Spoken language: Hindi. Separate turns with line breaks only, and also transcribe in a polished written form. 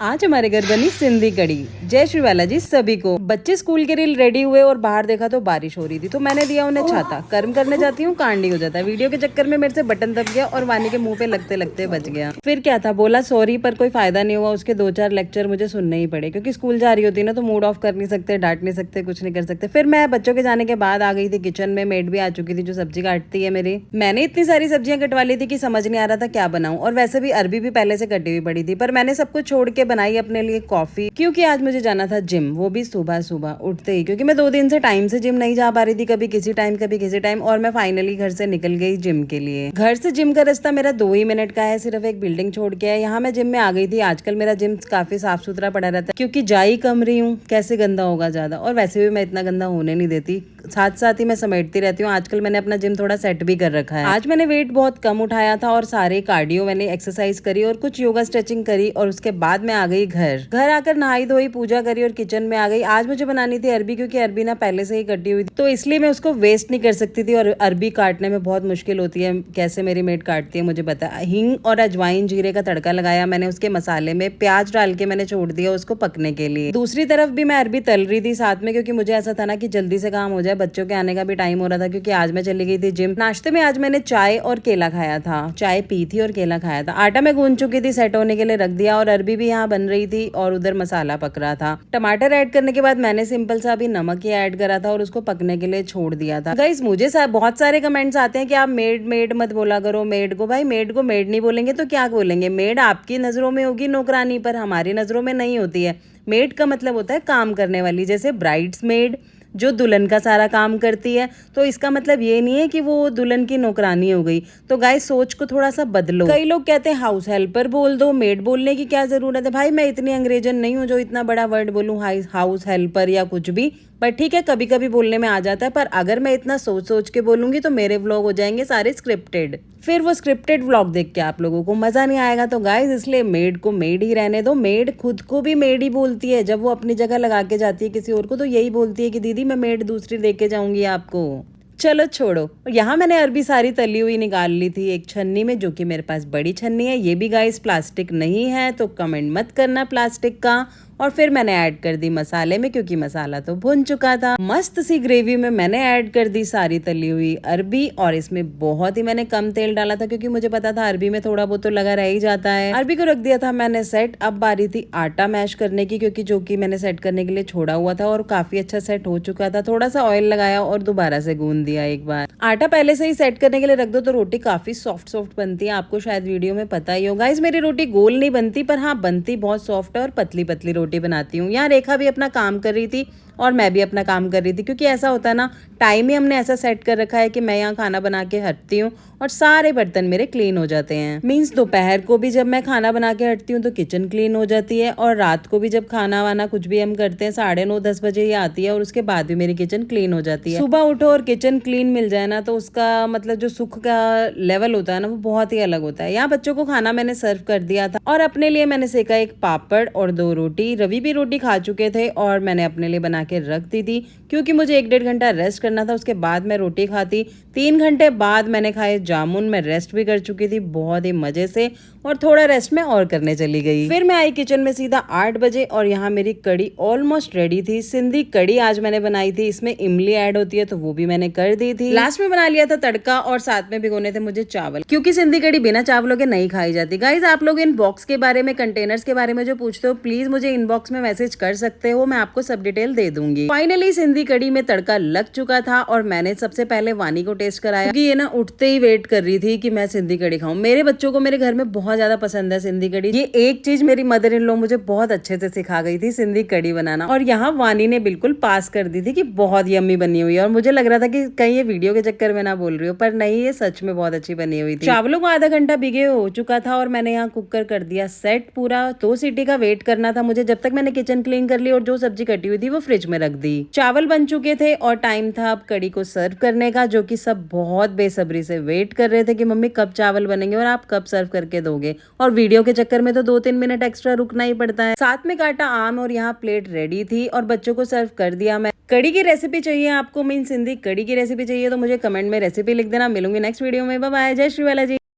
आज हमारे घर बनी सिंधी कड़ी। जय श्री वाला जी सभी को। बच्चे स्कूल के लिए रेडी हुए और बाहर देखा तो बारिश हो रही थी, तो मैंने दिया उन्हें छाता। कर्म करने जाती हूँ कांड हो जाता है। वीडियो के चक्कर में मेरे से बटन दब गया और वानी के मुंह पे लगते लगते बच गया। फिर क्या था, बोला सॉरी पर कोई फायदा नहीं हुआ। उसके 2-4 लेक्चर मुझे सुनने ही पड़े, क्योंकि स्कूल जा रही होती ना तो मूड ऑफ कर नहीं सकते, डांट नहीं सकते, कुछ नहीं कर सकते। फिर मैं बच्चों के जाने के बाद आ गई थी किचन में। मेड भी आ चुकी थी जो सब्जी काटती है मेरी। मैंने इतनी सारी सब्जियां कटवा ली थी कि समझ नहीं आ रहा था क्या बनाऊं। और वैसे भी अरबी भी पहले से कटी हुई पड़ी थी, पर मैंने सब कुछ छोड़ के बनाई अपने लिए कॉफी, क्योंकि आज मुझे जाना था जिम, वो भी सुबह सुबह उठते ही, क्योंकि मैं 2 दिन से टाइम से जिम नहीं जा पा रही थी, कभी किसी टाइम कभी किसी टाइम। और मैं फाइनली घर से निकल गई जिम के लिए। घर से जिम का रास्ता मेरा 2 ही मिनट का है, सिर्फ एक बिल्डिंग छोड़ के है। यहाँ मैं जिम में आ गई थी। आजकल मेरा जिम काफी साफ सुथरा पड़ा रहता है, क्योंकि जा ही कम रही हूँ, कैसे गंदा होगा ज्यादा। और वैसे भी मैं इतना गंदा होने नहीं देती, साथ साथ ही मैं समेटती रहती हूँ। आजकल मैंने अपना जिम थोड़ा सेट भी कर रखा है। आज मैंने वेट बहुत कम उठाया था और सारे कार्डियो मैंने एक्सरसाइज करी और कुछ योगा स्ट्रेचिंग करी। और उसके बाद मैं आ गई घर आकर नहाई धोई, पूजा करी और किचन में आ गई। आज मुझे बनानी थी अरबी, क्योंकि अरबी ना पहले से ही कटी हुई थी, तो इसलिए मैं उसको वेस्ट नहीं कर सकती थी। और अरबी काटने में बहुत मुश्किल होती है, कैसे मेरी मेड काटती है मुझे पता है। हींग और अजवाइन जीरे का तड़का लगाया मैंने उसके मसाले में, प्याज डाल के मैंने छोड़ दिया उसको पकने के लिए। दूसरी तरफ भी मैं अरबी तल रही थी साथ में, क्योंकि मुझे ऐसा था ना कि जल्दी से काम हो जाए। बच्चों के आने का भी टाइम हो रहा था, क्योंकि आज मैं चली गई थी जिम। नाश्ते में आज मैंने चाय और केला खाया था, चाय पी थी और केला खाया था। आटा मैं गूंद चुकी थी, सेट होने के लिए रख दिया। और अरबी भी यहाँ बन रही थी और उधर मसाला पक रहा था। टमाटर ऐड करने के बाद मैंने सिंपल सा भी नमक ही ऐड करा था और उसको पकने के लिए छोड़ दिया था। गाइस मुझे बहुत सारे कमेंट्स आते हैं कि आप मेड मेड मत बोला करो मेड को। भाई मेड को मेड नहीं बोलेंगे तो क्या बोलेंगे? मेड आपकी नजरों में होगी नौकरानी, पर हमारी नजरों में नहीं होती है। मेड का मतलब होता है काम करने वाली, जैसे ब्राइड्स मेड जो दुल्हन का सारा काम करती है। तो इसका मतलब ये नहीं है कि वो दुल्हन की नौकरानी हो गई। तो गाइस सोच को थोड़ा सा बदलो। कई लोग कहते हैं हाउस हेल्पर बोल दो, मेड बोलने की क्या जरूरत है? भाई मैं इतनी अंग्रेजन नहीं हूँ जो इतना बड़ा वर्ड बोलूँ हाउस हेल्पर या कुछ भी। पर ठीक है, कभी कभी बोलने में आ जाता है। पर अगर मैं इतना सोच सोच के बोलूंगी तो मेरे व्लॉग हो जाएंगे सारे स्क्रिप्टेड। फिर वो स्क्रिप्टेड व्लॉग देख के आप लोगों को मजा नहीं आएगा। तो गाइस इसलिए मेड को मेड ही रहने दो। मेड खुद को भी मेड ही बोलती है, जब वो अपनी जगह लगा के जाती है किसी और को तो यही बोलती है कि दीदी मैं मेड दूसरी लेके जाऊंगी आपको। चलो छोड़ो। यहाँ मैंने अरबी सारी तली हुई निकाल ली थी एक छन्नी में, जो कि मेरे पास बड़ी छन्नी है। ये भी गाइस प्लास्टिक नहीं है, तो कमेंट मत करना प्लास्टिक का। और फिर मैंने ऐड कर दी मसाले में, क्योंकि मसाला तो भुन चुका था। मस्त सी ग्रेवी में मैंने ऐड कर दी सारी तली हुई अरबी। और इसमें बहुत ही मैंने कम तेल डाला था, क्योंकि मुझे पता था अरबी में थोड़ा बहुत तो लगा रह ही जाता है। अरबी को रख दिया था मैंने सेट। अब बारी थी आटा मैश करने की, क्योंकि जो कि मैंने सेट करने के लिए छोड़ा हुआ था और काफी अच्छा सेट हो चुका था। थोड़ा सा ऑयल लगाया और दोबारा से गूंद दिया एक बार। आटा पहले से ही सेट करने के लिए रख दो तो रोटी काफी सॉफ्ट सॉफ्ट बनती है। आपको शायद वीडियो में पता ही होगा। मेरी रोटी गोल नहीं बनती, पर हाँ बनती बहुत सॉफ्ट है और पतली पतली रोटी बनाती हूँ। यहाँ रेखा भी अपना काम कर रही थी और मैं भी अपना काम कर रही थी, क्योंकि ऐसा होता है ना, टाइम ही हमने ऐसा सेट कर रखा है कि मैं यहाँ खाना बना के हटती हूँ और सारे बर्तन मेरे क्लीन हो जाते हैं। मीन्स दोपहर को भी जब मैं खाना बना के हटती हूँ तो किचन क्लीन हो जाती है, और रात को भी जब खाना वाना कुछ भी हम करते हैं 9:30-10 बजे ही आती है, और उसके बाद भी मेरी किचन क्लीन हो जाती है। सुबह उठो और किचन क्लीन मिल जाए ना, तो उसका मतलब जो सुख का लेवल होता है ना, वो बहुत ही अलग होता है। यहाँ बच्चों को खाना मैंने सर्व कर दिया था और अपने लिए मैंने सेका एक पापड़ और 2 रोटी। रवि भी रोटी खा चुके थे और मैंने अपने लिए बना के रख दी थी, क्योंकि मुझे 1-1.5 घंटा रेस्ट करना था। उसके बाद मैं रोटी खाती। 3 घंटे बाद मैंने खाए जामुन। मैं रेस्ट भी कर चुकी थी बहुत ही मजे से, और थोड़ा रेस्ट में और करने चली गई। फिर मैं आई किचन में सीधा 8 बजे, और यहाँ मेरी कड़ी ऑलमोस्ट रेडी थी। सिंधी कड़ी आज मैंने बनाई थी, इसमें इमली ऐड होती है तो वो भी मैंने कर दी थी। लास्ट में बना लिया था तड़का, और साथ में भिगोने थे मुझे चावल, क्योंकि सिंधी कड़ी बिना चावलों के नहीं खाई जाती। गाइज आप लोग इन बॉक्स के बारे में, कंटेनर्स के बारे में जो पूछते हो, प्लीज मुझे इनबॉक्स में मैसेज कर सकते हो, मैं आपको सब डिटेल दे दूंगी। फाइनली सिंधी कड़ी में तड़का लग चुका था और मैंने सबसे पहले वानी को टेस्ट कराया, क्योंकि ये ना उठते ही वेट कर रही थी कि मैं सिंधी कड़ी खाऊं। मेरे बच्चों को मेरे घर में बहुत ज्यादा पसंद है सिंधी कड़ी। ये एक चीज मेरी मदर इन लॉ मुझे बहुत अच्छे से सिखा गई थी, सिंधी कड़ी बनाना। और यहाँ वानी ने बिल्कुल पास कर दी थी कि बहुत यम्मी बनी हुई है। और मुझे लग रहा था कि कहीं ये वीडियो के चक्कर में ना बोल रही हो, पर नहीं, ये सच में बहुत अच्छी बनी हुई थी। चावलों को आधा घंटा भिगे हो चुका था और मैंने यहाँ कुकर कर दिया सेट पूरा। 2 सीटी का वेट करना था मुझे, जब तक मैंने किचन क्लीन कर ली और जो सब्जी कटी हुई थी वो फ्रिज में रख दी। चावल बन चुके थे और टाइम था अब कड़ी को सर्व करने का, जो कि सब बहुत बेसब्री से वेट कर रहे थे कि मम्मी कब चावल बनेंगे और आप कब सर्व करके दोगे। और वीडियो के चक्कर में तो 2-3 मिनट एक्स्ट्रा रुकना ही पड़ता है। साथ में काटा आम और यहाँ प्लेट रेडी थी और बच्चों को सर्व कर दिया मैं। कड़ी की रेसिपी चाहिए आपको, मीन सिंधी कड़ी की रेसिपी चाहिए तो मुझे कमेंट में रेसिपी लिख देना। मिलूंगी नेक्स्ट वीडियो में। Bye bye. जय श्री वाला जी।